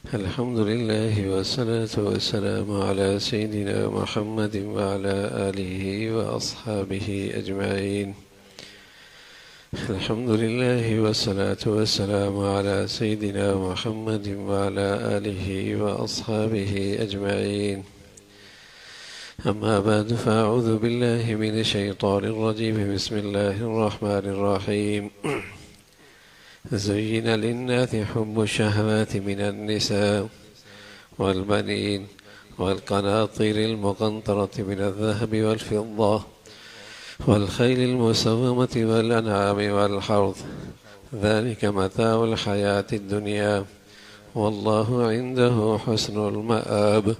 الحمد لله والصلاة والسلام على سيدنا محمد وعلى آله وأصحابه أجمعين. الحمد لله والصلاة والسلام على سيدنا محمد وعلى آله وأصحابه أجمعين. أما بعد، فأعوذ بالله من الشيطان الرجيم. بسم الله الرحمن الرحيم. زين للناس حب الشهوات من النساء والبنين والقناطير المقنطرة من الذهب والفضة والخيل المسومة والأنعام والحرث، ذلك متاع الحياة الدنيا والله عنده حسن المآب.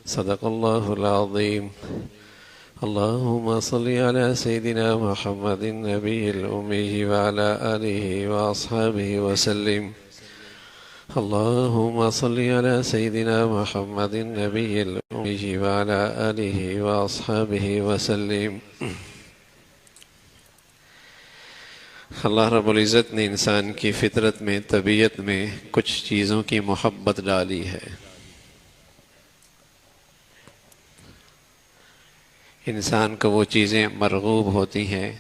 صدق الله العظيم. اللهم صل على سيدنا محمد النبي الأمي وعلى آله وأصحابه وسلم. اللهم صل على سيدنا محمد النبي الأمي وعلى آله وأصحابه وسلم. اللہ رب العزت نے انسان کی فطرت میں، طبیعت میں کچھ چیزوں کی محبت ڈالی ہے. انسان کو وہ چیزیں مرغوب ہوتی ہیں.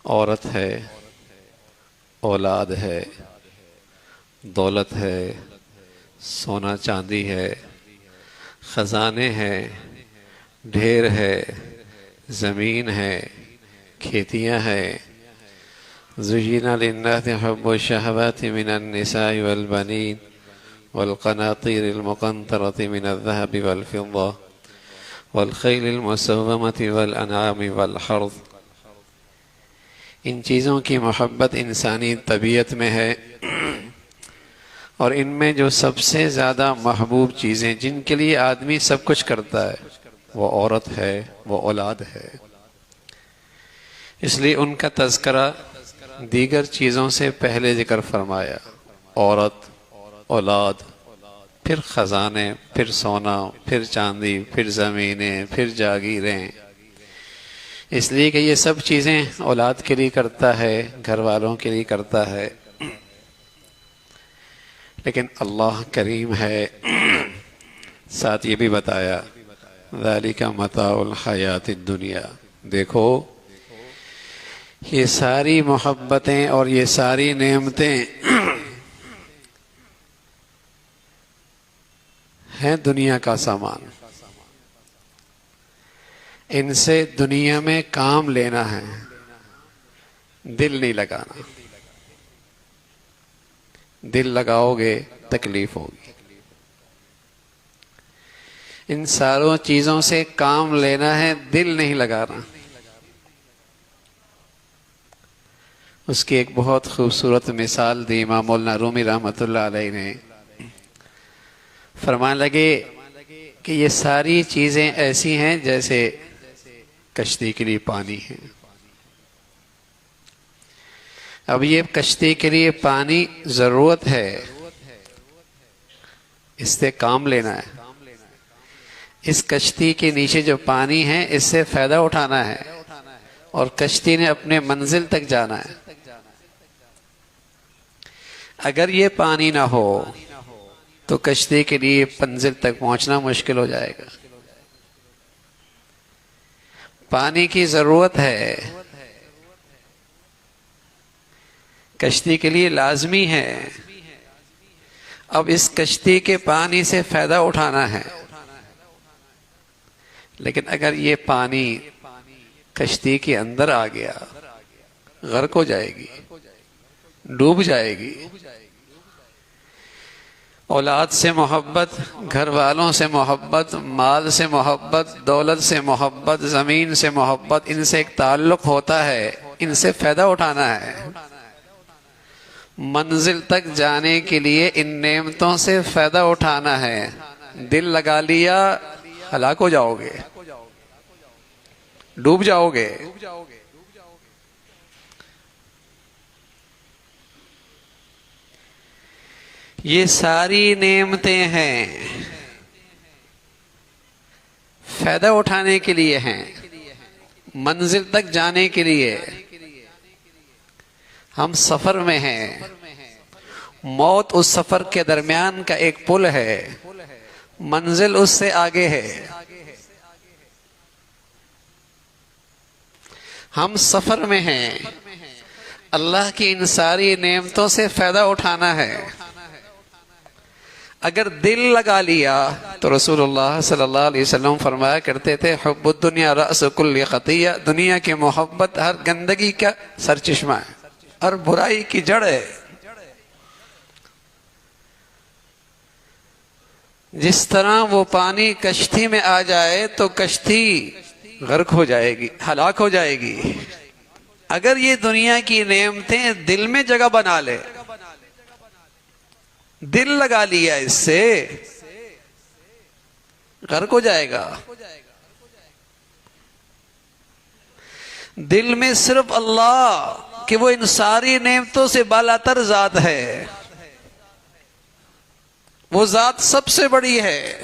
عورت ہے، اولاد ہے، دولت ہے، سونا چاندی ہے، خزانے ہیں، ڈھیر ہے، زمین ہے، کھیتیاں ہیں. زُيِّنَ لِلنَّاسِ حُبُّ الشَّهَوَاتِ مِنَ النِّسَاءِ وَالْبَنِينَ وَالْقَنَاطِيرِ الْمُقَنطَرَةِ مِنَ الذَّهَبِ وَالْفِضَّةِ والخیل المسومۃ والانعام والحرث. ان چیزوں کی محبت انسانی طبیعت میں ہے، اور ان میں جو سب سے زیادہ محبوب چیزیں جن کے لیے آدمی سب کچھ کرتا ہے وہ عورت ہے، وہ اولاد ہے. اس لیے ان کا تذکرہ دیگر چیزوں سے پہلے ذکر فرمایا. عورت، اولاد، پھر خزانے، پھر سونا، پھر چاندی، پھر زمینیں، پھر جاگیریں. اس لیے کہ یہ سب چیزیں اولاد کے لیے کرتا ہے، گھر والوں کے لیے کرتا ہے. لیکن اللہ کریم ہے، ساتھ یہ بھی بتایا ذالک متاع الحیات الدنیا. دیکھو یہ ساری محبتیں اور یہ ساری نعمتیں ہیں دنیا کا سامان. ان سے دنیا میں کام لینا ہے، دل نہیں لگانا. دل لگاؤ گے تکلیف ہوگی. ان ساروں چیزوں سے کام لینا ہے، دل نہیں لگانا. اس کی ایک بہت خوبصورت مثال دی امام مولانا رومی رحمۃ اللہ علیہ نے. فرمانے لگے کہ یہ ساری چیزیں ایسی ہیں جیسے کشتی کے لیے پانی ہے. اب یہ کشتی کے لیے پانی ضرورت ہے، اس سے کام لینا ہے. اس کشتی کے نیچے جو پانی ہے اس سے فائدہ اٹھانا ہے، اور کشتی نے اپنے منزل تک جانا ہے. اگر یہ پانی نہ ہو تو کشتی کے لیے منزل تک پہنچنا مشکل ہو جائے گا. پانی کی ضرورت ہے، کشتی کے لیے لازمی ہے. اب اس کشتی کے پانی سے فائدہ اٹھانا ہے، لیکن اگر یہ پانی کشتی کے اندر آ گیا غرق ہو جائے گی، ڈوب جائے گی. اولاد سے محبت، گھر والوں سے محبت، مال سے محبت، دولت سے محبت، زمین سے محبت، ان سے ایک تعلق ہوتا ہے. ان سے فائدہ اٹھانا ہے. منزل تک جانے کے لیے ان نعمتوں سے فائدہ اٹھانا ہے. دل لگا لیا ہلاک ہو جاؤ گے، ڈوب جاؤ گے. یہ ساری نعمتیں ہیں، فائدہ اٹھانے کے لیے ہیں، منزل تک جانے کے لیے. ہم سفر میں ہیں، موت اس سفر کے درمیان کا ایک پل ہے، منزل اس سے آگے ہے۔ ہم سفر میں ہیں، اللہ کی ان ساری نعمتوں سے فائدہ اٹھانا ہے۔ اگر دل لگا لیا تو رسول اللہ صلی اللہ علیہ وسلم فرمایا کرتے تھے حب الدنیا رأس کل خطیہ، دنیا کی محبت ہر گندگی کا سرچشمہ ہے، ہر برائی کی جڑ ہے۔ جس طرح وہ پانی کشتی میں آ جائے تو کشتی غرق ہو جائے گی، ہلاک ہو جائے گی۔ اگر یہ دنیا کی نعمتیں دل میں جگہ بنا لے، دل لگا لیا اس سے، غرق ہو جائے گا۔ دل میں صرف اللہ کہ وہ ان ساری نعمتوں سے بالاتر ذات ہے، وہ ذات سب سے بڑی ہے۔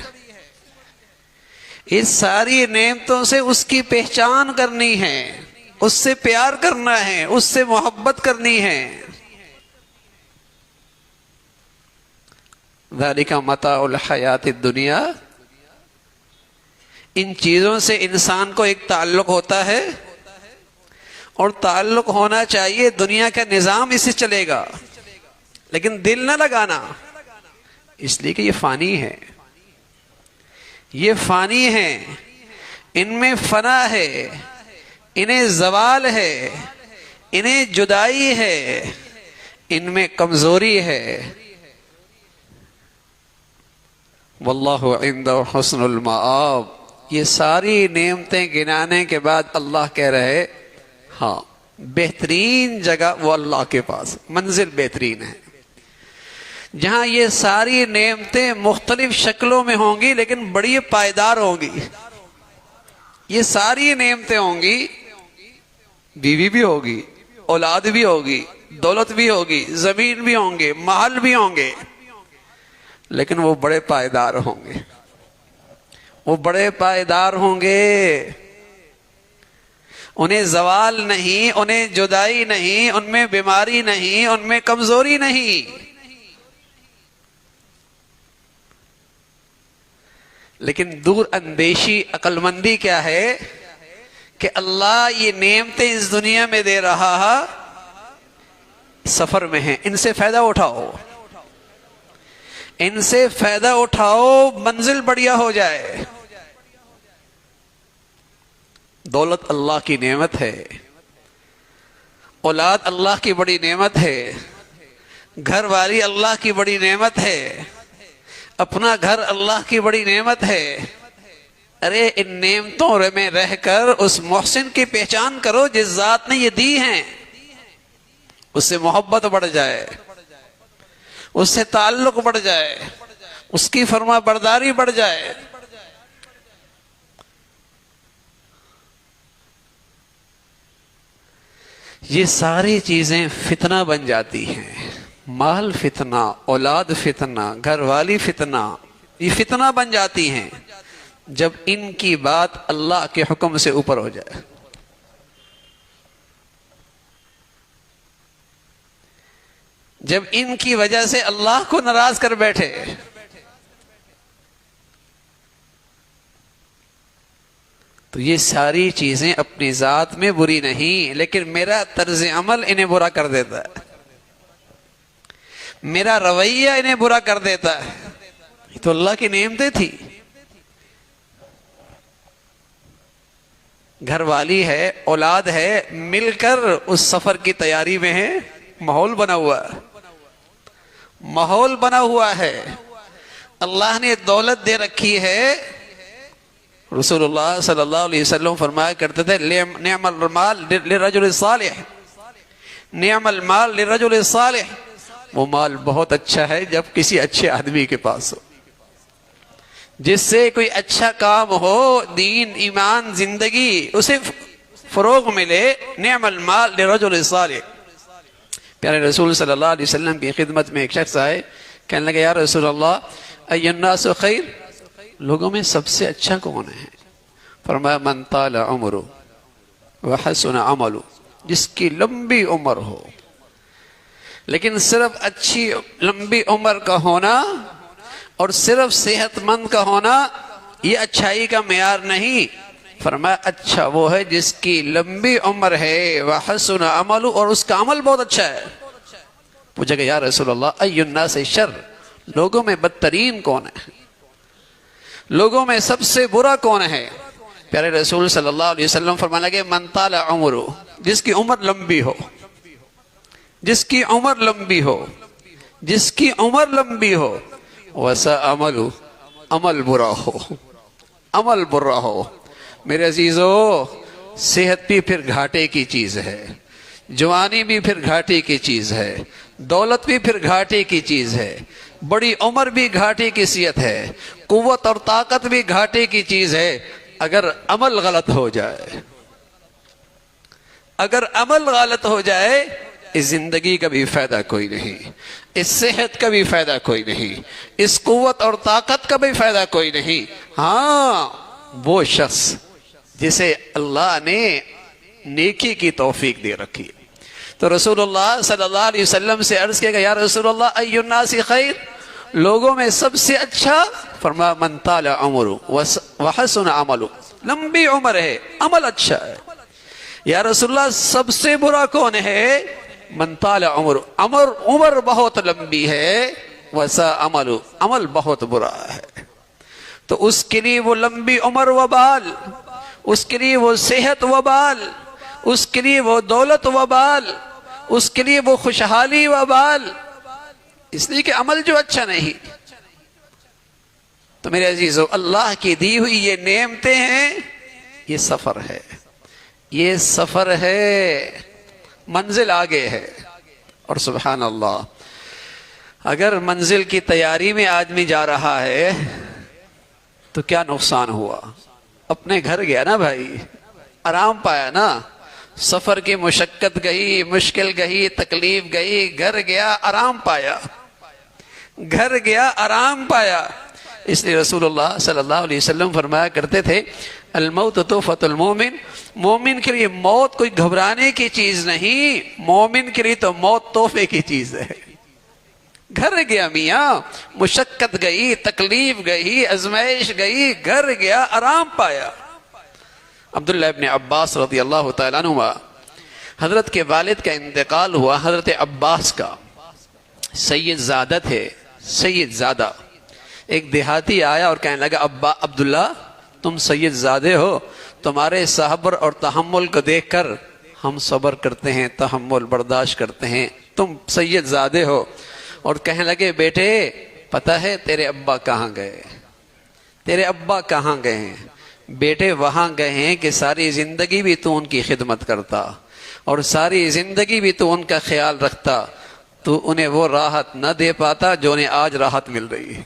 اس ساری نعمتوں سے اس کی پہچان کرنی ہے، اس سے پیار کرنا ہے، اس سے محبت کرنی ہے۔ ذالک متاع الحیات الدنیا، ان چیزوں سے انسان کو ایک تعلق ہوتا ہے، اور تعلق ہونا چاہیے، دنیا کا نظام اس سے چلے گا، لیکن دل نہ لگانا، اس لیے کہ یہ فانی ہے، یہ فانی ہے، ان میں فنا ہے، انہیں زوال ہے، انہیں جدائی ہے، ان میں کمزوری ہے۔ واللہ عنده حسن المآب، یہ ساری نعمتیں گنانے کے بعد اللہ کہہ رہے ہاں بہترین جگہ وہ اللہ کے پاس، منزل بہترین ہے، جہاں یہ ساری نعمتیں مختلف شکلوں میں ہوں گی لیکن بڑی پائیدار ہوں گی۔ یہ ساری نعمتیں ہوں گی، بیوی بھی ہوگی، اولاد بھی ہوگی، دولت بھی ہوگی، زمین بھی ہوں گے، محل بھی ہوں گے، لیکن وہ بڑے پائیدار ہوں گے، وہ بڑے پائیدار ہوں گے، انہیں زوال نہیں، انہیں جدائی نہیں، ان میں بیماری نہیں، ان میں کمزوری نہیں۔ لیکن دور اندیشی، عقل مندی کیا ہے کہ اللہ یہ نعمتیں اس دنیا میں دے رہا ہے، سفر میں ہیں، ان سے فائدہ اٹھاؤ، ان سے فائدہ اٹھاؤ، منزل بڑھیا ہو جائے۔ دولت اللہ کی نعمت ہے، اولاد اللہ کی بڑی نعمت ہے، گھر والی اللہ کی بڑی نعمت ہے، اپنا گھر اللہ کی بڑی نعمت ہے۔ ارے ان نعمتوں میں رہ کر اس محسن کی پہچان کرو جس ذات نے یہ دی ہیں، اس سے محبت بڑھ جائے، اس سے تعلق بڑھ جائے، اس کی فرما برداری بڑھ جائے۔ یہ ساری چیزیں فتنہ بن جاتی ہیں، مال فتنہ، اولاد فتنہ، گھر والی فتنہ، یہ فتنہ بن جاتی ہیں جب ان کی بات اللہ کے حکم سے اوپر ہو جائے۔ جب ان کی وجہ سے اللہ کو ناراض کر بیٹھے۔ تو یہ ساری چیزیں اپنی ذات میں بری نہیں، لیکن میرا طرز عمل انہیں برا کر دیتا ہے، میرا رویہ انہیں برا کر دیتا ہے۔ یہ تو اللہ کی نعمتیں تھی، گھر والی ہے، اولاد ہے، مل کر اس سفر کی تیاری میں ہے، ماحول بنا ہوا ہے، ماحول بنا ہوا ہے، اللہ نے دولت دے رکھی ہے۔ رسول اللہ صلی اللہ علیہ وسلم فرمایا کرتے تھے نعم المال للرجل الصالح، نعم المال للرجل الصالح، وہ مال بہت اچھا ہے جب کسی اچھے آدمی کے پاس ہو، جس سے کوئی اچھا کام ہو، دین ایمان زندگی اسے فروغ ملے۔ نعم المال للرجل الصالح۔ پیارے رسول صلی اللہ علیہ وسلم کی خدمت میں ایک شخص آئے، کہنے لگے یا رسول اللہ ای الناس خیر، لوگوں میں سب سے اچھا کون ہے؟ فرمایا من طال عمرہ وحسن عملہ، جس کی لمبی عمر ہو، لیکن صرف اچھی لمبی عمر کا ہونا اور صرف صحت مند کا ہونا یہ اچھائی کا معیار نہیں. فرمایا اچھا وہ ہے جس کی لمبی عمر ہے وحسن عمل، اور اس کا عمل بہت اچھا ہے. پوچھا کہ یا رسول اللہ ای الناس شر، لوگوں میں بدترین کون ہے، لوگوں میں سب سے برا کون ہے؟ پیارے رسول صلی اللہ علیہ وسلم فرمانے لگے من طال عمرہ، جس کی عمر لمبی ہو، جس کی عمر لمبی ہو، جس کی عمر لمبی ہو، وسا عملہ، عمل برا ہو، عمل برا ہو. میرے عزیزو، صحت بھی پھر گھاٹے کی چیز ہے، جوانی بھی پھر گھاٹے کی چیز ہے، دولت بھی پھر گھاٹے کی چیز ہے، بڑی عمر بھی گھاٹے کی صحت ہے، قوت اور طاقت بھی گھاٹے کی چیز ہے اگر عمل غلط ہو جائے. اگر عمل غلط ہو جائے اس زندگی کا بھی فائدہ کوئی نہیں، اس صحت کا بھی فائدہ کوئی نہیں، اس قوت اور طاقت کا بھی فائدہ کوئی نہیں. ہاں وہ شخص جسے اللہ نے نیکی کی توفیق دے رکھی. تو رسول اللہ صلی اللہ علیہ وسلم سے عرض کیا کہ یا رسول اللہ ای الناس خیر، لوگوں میں سب سے اچھا؟ فرمایا من طال عمرہ وحسن عملہ، لمبی عمر ہے عمل اچھا ہے. یا رسول اللہ سب سے برا کون ہے؟ من طال عمرہ، عمر بہت لمبی ہے، وسا عملہ، عمل بہت برا ہے. تو اس کے لیے وہ لمبی عمر وبال، اس کے لیے وہ صحت وبال، اس کے لیے وہ دولت وبال، اس کے لیے وہ خوشحالی وبال، اس لیے کہ عمل جو اچھا نہیں. تو میرے عزیزو، اللہ کی دی ہوئی یہ نعمتیں ہیں، یہ سفر ہے، یہ سفر ہے، منزل آگے ہے. اور سبحان اللہ، اگر منزل کی تیاری میں آدمی جا رہا ہے تو کیا نقصان ہوا؟ اپنے گھر گیا نا بھائی، آرام پایا نا، سفر کی مشقت گئی، مشکل گئی، تکلیف گئی، گھر گیا آرام پایا، گھر گیا آرام پایا. اس لیے رسول اللہ صلی اللہ علیہ وسلم فرمایا کرتے تھے الموت تحفۃ المومن، مومن کے لیے موت کوئی گھبرانے کی چیز نہیں، مومن کے لیے تو موت تحفے کی چیز ہے. گھر گیا میاں، مشقت گئی، تکلیف گئی، ازمائش گئی، گھر گیا آرام پایا. عبداللہ ابن عباس رضی اللہ تعالیٰ عنہ، حضرت کے والد کا انتقال ہوا، حضرت عباس کا. سید زادہ تھے، سید زادہ. ایک دیہاتی آیا اور کہنے لگا ابا عبداللہ تم سید زادے ہو، تمہارے صبر اور تحمل کو دیکھ کر ہم صبر کرتے ہیں، تحمل برداشت کرتے ہیں، تم سید زادے ہو. اور کہنے لگے بیٹے پتہ ہے تیرے ابا کہاں گئے؟ تیرے ابا کہاں گئے ہیں؟ بیٹے وہاں گئے ہیں کہ ساری زندگی بھی تو ان کی خدمت کرتا اور ساری زندگی بھی تو ان کا خیال رکھتا، تو انہیں وہ راحت نہ دے پاتا جو انہیں آج راحت مل رہی ہے.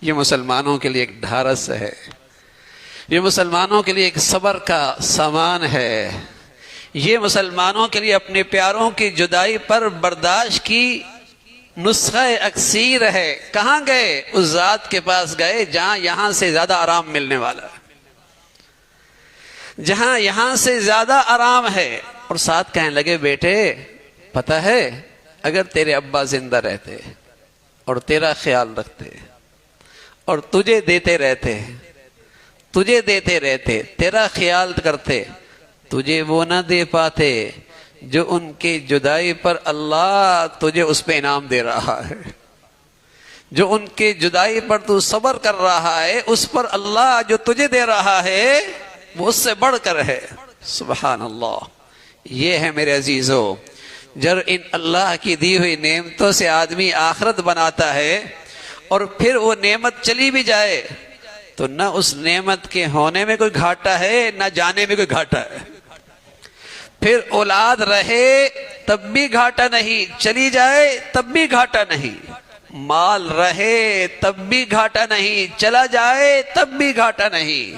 یہ مسلمانوں کے لیے ایک ڈھارس ہے، یہ مسلمانوں کے لیے ایک صبر کا سامان ہے، یہ مسلمانوں کے لیے اپنے پیاروں کی جدائی پر برداشت کی نسخہ اکسیر ہے. کہاں گئے؟ اس ذات کے پاس گئے جہاں یہاں سے زیادہ آرام ملنے والا ہے، جہاں یہاں سے زیادہ آرام ہے. اور ساتھ کہنے لگے بیٹے پتہ ہے اگر تیرے ابا زندہ رہتے اور تیرا خیال رکھتے اور تجھے دیتے رہتے، تجھے دیتے رہتے، تیرا خیال کرتے، تجھے وہ نہ دے پاتے جو ان کی جدائی پر اللہ تجھے اس پہ انعام دے رہا ہے، جو ان کی جدائی پر تو صبر کر رہا ہے اس پر اللہ جو تجھے دے رہا ہے وہ اس سے بڑھ کر ہے. سبحان اللہ. یہ ہے میرے عزیزو، جب ان اللہ کی دی ہوئی نعمتوں سے آدمی آخرت بناتا ہے اور پھر وہ نعمت چلی بھی جائے تو نہ اس نعمت کے ہونے میں کوئی گھاٹا ہے نہ جانے میں کوئی گھاٹا ہے. پھر اولاد رہے تب بھی گھاٹا نہیں، چلی جائے تب بھی گھاٹا نہیں، مال رہے تب بھی گھاٹا نہیں، چلا جائے تب بھی گھاٹا نہیں،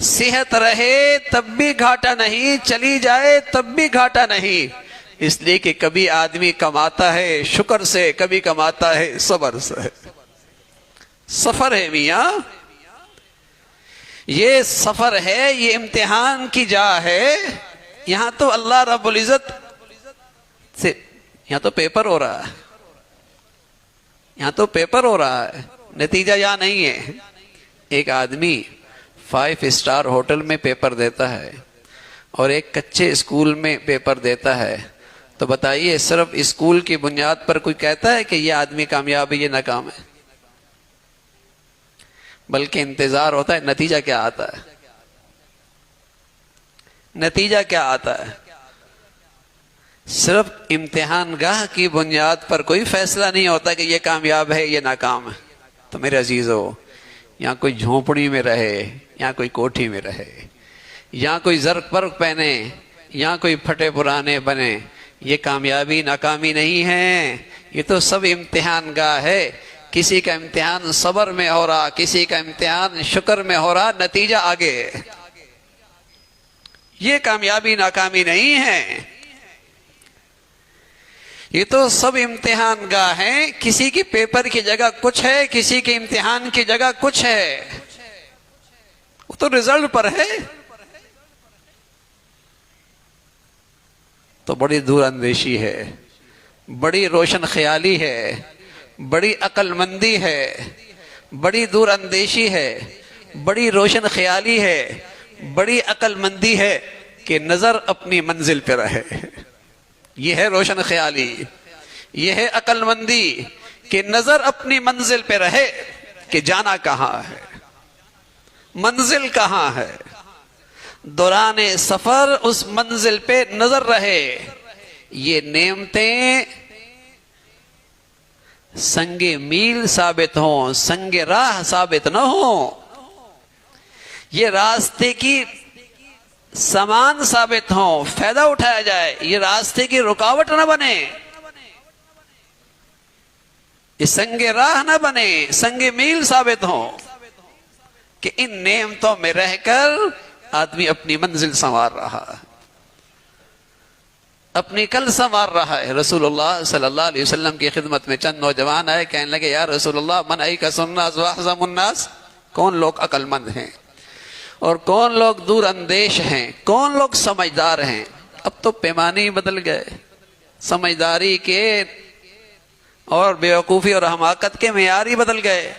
صحت رہے تب بھی گھاٹا نہیں، چلی جائے تب بھی گھاٹا نہیں. اس لیے کہ کبھی آدمی کماتا ہے شکر سے، کبھی کماتا ہے صبر سے. سفر ہے میاں، یہ سفر ہے، یہ امتحان کی جا ہے. یہاں تو اللہ رب العزت سے یہاں تو پیپر ہو رہا ہے، یہاں تو پیپر ہو رہا ہے، نتیجہ یہاں نہیں ہے۔ ایک آدمی 5 اسٹار ہوٹل میں پیپر دیتا ہے اور ایک کچے اسکول میں پیپر دیتا ہے، تو بتائیے صرف اسکول کی بنیاد پر کوئی کہتا ہے کہ یہ آدمی کامیاب ہے یہ ناکام ہے؟ بلکہ انتظار ہوتا ہے نتیجہ کیا آتا ہے، نتیجہ کیا آتا ہے۔ صرف امتحان گاہ کی بنیاد پر کوئی فیصلہ نہیں ہوتا کہ یہ کامیاب ہے یہ ناکام ہے۔ تو میرے عزیزو، یہاں کوئی جھونپڑی میں رہے، یہاں کوئی کوٹھی میں رہے، یہاں کوئی زرق پرق پہنے، یہاں کوئی پھٹے پرانے بنے، یہ کامیابی ناکامی نہیں ہے، یہ تو سب امتحان گاہ ہے۔ کسی کا امتحان صبر میں ہو رہا، کسی کا امتحان شکر میں ہو رہا، نتیجہ آگے۔ یہ کامیابی ناکامی نہیں ہے، یہ تو سب امتحان گاہ ہیں۔ کسی کی پیپر کی جگہ کچھ ہے، کسی کے امتحان کی جگہ کچھ ہے، وہ تو رزلٹ پر ہے۔ تو بڑی دور اندیشی ہے، بڑی روشن خیالی ہے، بڑی عقل مندی ہے، بڑی دور اندیشی ہے، بڑی روشن خیالی ہے، بڑی عقل مندی ہے کہ نظر اپنی منزل پہ رہے۔ یہ ہے روشن خیالی، یہ ہے عقل مندی کہ نظر اپنی منزل پہ رہے کہ جانا کہاں ہے، منزل کہاں ہے، دوران سفر اس منزل پہ نظر رہے۔ یہ نعمتیں سنگ میل ثابت ہوں، سنگ راہ ثابت نہ ہوں، یہ راستے کی سامان ثابت ہوں، فائدہ اٹھایا جائے، یہ راستے کی رکاوٹ نہ بنے، یہ سنگ راہ نہ بنے، سنگ میل ثابت ہوں کہ ان نعمتوں میں رہ کر آدمی اپنی منزل سنوار رہا ہے، اپنی کل سنوار رہا ہے۔ رسول اللہ صلی اللہ علیہ وسلم کی خدمت میں چند نوجوان آئے، کہنے لگے یا رسول اللہ من ایکس الناس واحزم الناس، کون لوگ عقل مند ہیں اور کون لوگ دور اندیش ہیں، کون لوگ سمجھدار ہیں؟ اب تو پیمانے ہی بدل گئے، سمجھداری کے اور بیوقوفی اور حماقت کے معیار ہی بدل گئے۔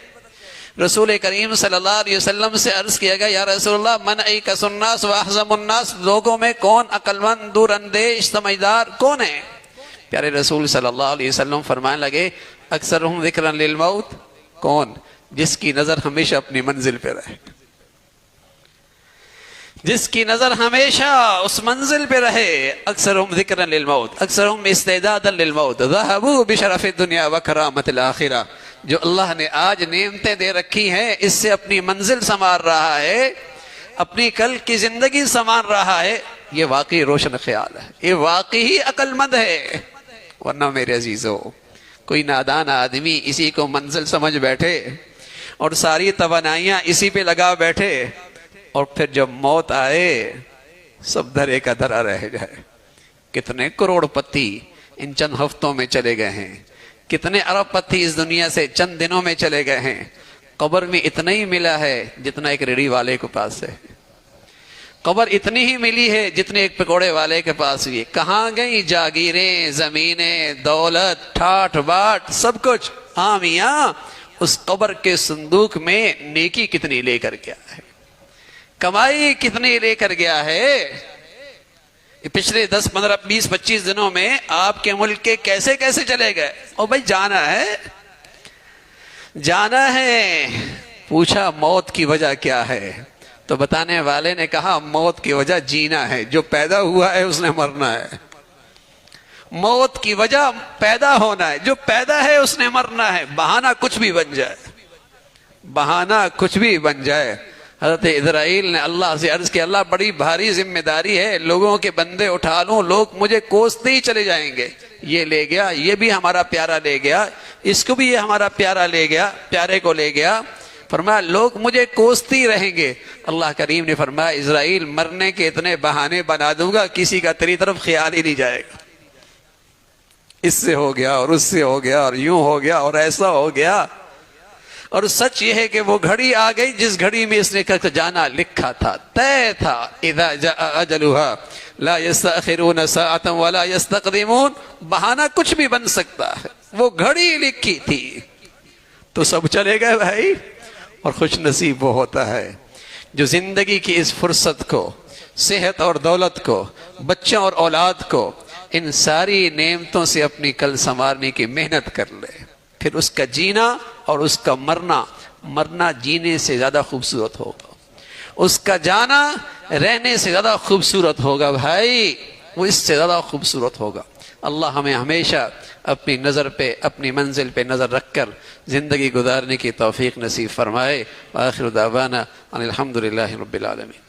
رسول کریم صلی اللہ علیہ وسلم سے عرض کیا گیا یا رسول اللہ من ایکس الناس واحزم الناس، لوگوں میں کون عقل مند، دور اندیش، سمجھدار کون ہے؟ پیارے رسول صلی اللہ علیہ وسلم فرمانے لگے اکثرہم ذکرا للموت، کون؟ جس کی نظر ہمیشہ اپنی منزل پہ رہے، جس کی نظر ہمیشہ اس منزل پہ رہے۔ اکثرہم ذکرا للموت، اکثرہم استعدادا للموت، ذہبوا بشرف الدنیا وکرامت الآخرہ۔ جو اللہ نے آج نعمتیں دے رکھی ہیں اس سے اپنی منزل سنوار رہا ہے، اپنی کل کی زندگی سنوار رہا ہے، یہ واقعی روشن خیال ہے، یہ واقعی عقل مند ہے۔ ورنہ میرے عزیزو، کوئی نادان آدمی اسی کو منزل سمجھ بیٹھے اور ساری توانائیاں اسی پہ لگا بیٹھے، اور پھر جب موت آئے سب دھرے کا دھرا رہ جائے۔ کتنے کروڑ پتی ان چند ہفتوں میں چلے گئے ہیں، کتنے ارب پتی اس دنیا سے چند دنوں میں چلے گئے ہیں۔ قبر میں اتنا ہی ملا ہے جتنا ایک ریڑھی والے کے پاس ہے، قبر اتنی ہی ملی ہے جتنے ایک پکوڑے والے کے پاس بھی ہے۔ کہاں گئی جاگیریں، زمینیں، دولت، ٹھاٹ باٹ، سب کچھ؟ ہاں میاں، اس قبر کے صندوق میں نیکی کتنی لے کر گیا ہے، کمائی کتنی لے کر گیا ہے۔ پچھلے 10 15 20 25 دنوں میں آپ کے ملک کے کیسے کیسے چلے گئے؟ او بھائی جانا ہے، جانا ہے۔ پوچھا موت کی وجہ کیا ہے؟ تو بتانے والے نے کہا موت کی وجہ جینا ہے، جو پیدا ہوا ہے اس نے مرنا ہے۔ موت کی وجہ پیدا ہونا ہے، جو پیدا ہے اس نے مرنا ہے۔ بہانہ کچھ بھی بن جائے، بہانہ کچھ بھی بن جائے۔ حضرت اسرائیل نے اللہ سے عرض کیا اللہ بڑی بھاری ذمہ داری ہے، لوگوں کے بندے اٹھا لوں، لوگ مجھے کوستے ہی چلے جائیں گے۔ یہ لے گیا، یہ بھی ہمارا پیارا لے گیا، اس کو بھی یہ ہمارا پیارا لے گیا، پیارے کو لے گیا۔ فرمایا لوگ مجھے کوستے ہی رہیں گے۔ اللہ کریم نے فرمایا اسرائیل مرنے کے اتنے بہانے بنا دوں گا کسی کا تیری طرف خیال ہی نہیں جائے گا۔ اس سے ہو گیا اور اس سے ہو گیا اور یوں ہو گیا اور ایسا ہو گیا۔ اور سچ یہ ہے کہ وہ گھڑی آ گئی جس گھڑی میں اس نے جانا لکھا تھا، طے تھا۔ اذا جاء اجلها لا يستأخرون ساعة ولا يستقدمون، بہانہ کچھ بھی بن سکتا ہے، وہ گھڑی لکھی تھی تو سب چلے گئے بھائی۔ اور خوش نصیب وہ ہوتا ہے جو زندگی کی اس فرصت کو، صحت اور دولت کو، بچوں اور اولاد کو، ان ساری نعمتوں سے اپنی کل سنوارنے کی محنت کر لے، پھر اس کا جینا اور اس کا مرنا جینے سے زیادہ خوبصورت ہوگا، اس کا جانا رہنے سے زیادہ خوبصورت ہوگا بھائی، وہ اس سے زیادہ خوبصورت ہوگا۔ اللہ ہمیں ہمیشہ اپنی نظر پہ، اپنی منزل پہ نظر رکھ کر زندگی گزارنے کی توفیق نصیب فرمائے۔ وآخر دعوانا ان الحمد للہ رب العالمین۔